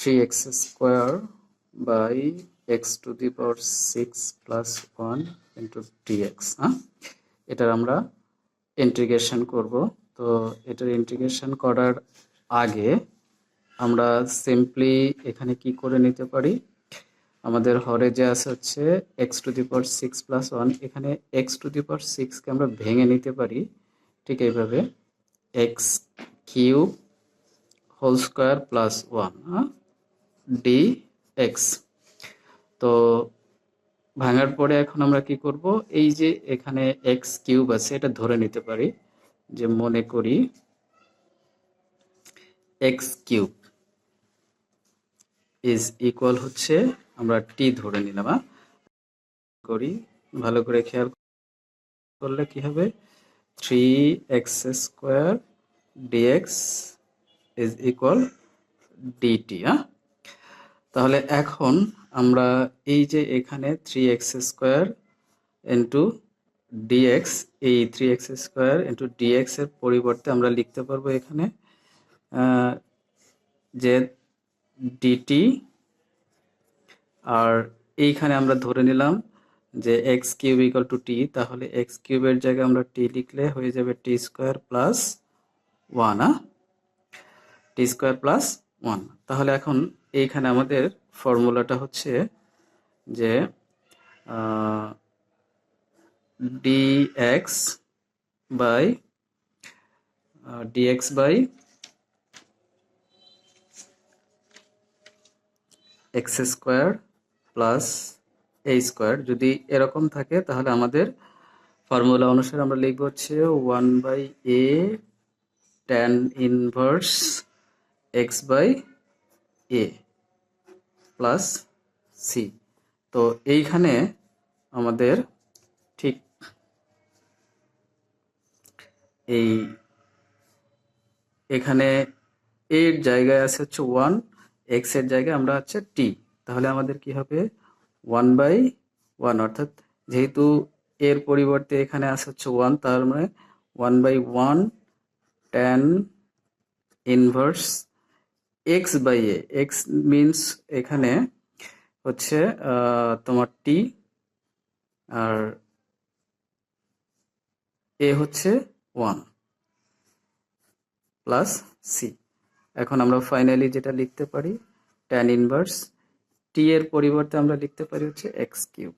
3x square by x to the power 6 plus 1 into dx. এটার আমরা integration করব। তো এটার ইন্টিগ্রেশন করার আগে আমরা সিম্পলি এখানে কি করে নিতে পারি, আমাদের হরে যে আছে হচ্ছে x to the power 6 plus 1, এখানে এক্স টু দি পাওয়ার 6কে আমরা ভেঙে নিতে পারি ঠিক এইভাবে, x cube whole square plus 1 d x. তো ভাঙার পরে এখন আমরা কি করব, এই যে এখানে এক্স কিউব আছে এটা ধরে নিতে পারি, যে মনে করি এক্স কিউব ইজ ইকুয়াল হচ্ছে, আমরা টি ধরে নিলাম, করি ভালো করে খেয়াল করলে কি হবে, 3x square dx is equal dt. তাহলে এখন আমরা এই যে এখানে 3x স্কোয়ার ইন্টু ডিএক্স, এই 3x স্কোয়ার ইন্টু ডিএক্স এর পরিবর্তে আমরা লিখতে পারবো এখানে যে ডিটি, আর এইখানে আমরা ধরে নিলাম যে x cube equal to t, তাহলে এক্স কিউবের জায়গায় আমরা টি লিখলে হয়ে যাবে t square plus 1, t square plus 1। তাহলে এখন এইখানে আমাদের ফর্মুলাটা হচ্ছে যে dx by x square plus a square. যদি এরকম থাকে তাহলে আমাদের ফর্মুলা অনুসারে আমরা লিখব হচ্ছে 1/a tan inverse x by a plus c. তো এইখানে আমাদের ঠিক এখানে এর জায়গায় আছে হচ্ছে 1, এক্স এর জায়গায় আমরা হচ্ছে টি, তাহলে আমাদের কি হবে 1/1, অর্থাৎ যেহেতু এর পরিবর্তে এখানে আছে হচ্ছে 1, তার মানে 1/1 tan inverse x by a. X means এখানে হচ্ছে তোমার টি, আর এ হচ্ছে 1 প্লাস সি। এখন আমরা ফাইনালি যেটা লিখতে পারি, tan ইনভার্স টি এর পরিবর্তে আমরা লিখতে পারি হচ্ছে এক্স কিউব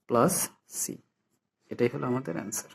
প্লাস সি। এটাই হলো আমাদের অ্যান্সার।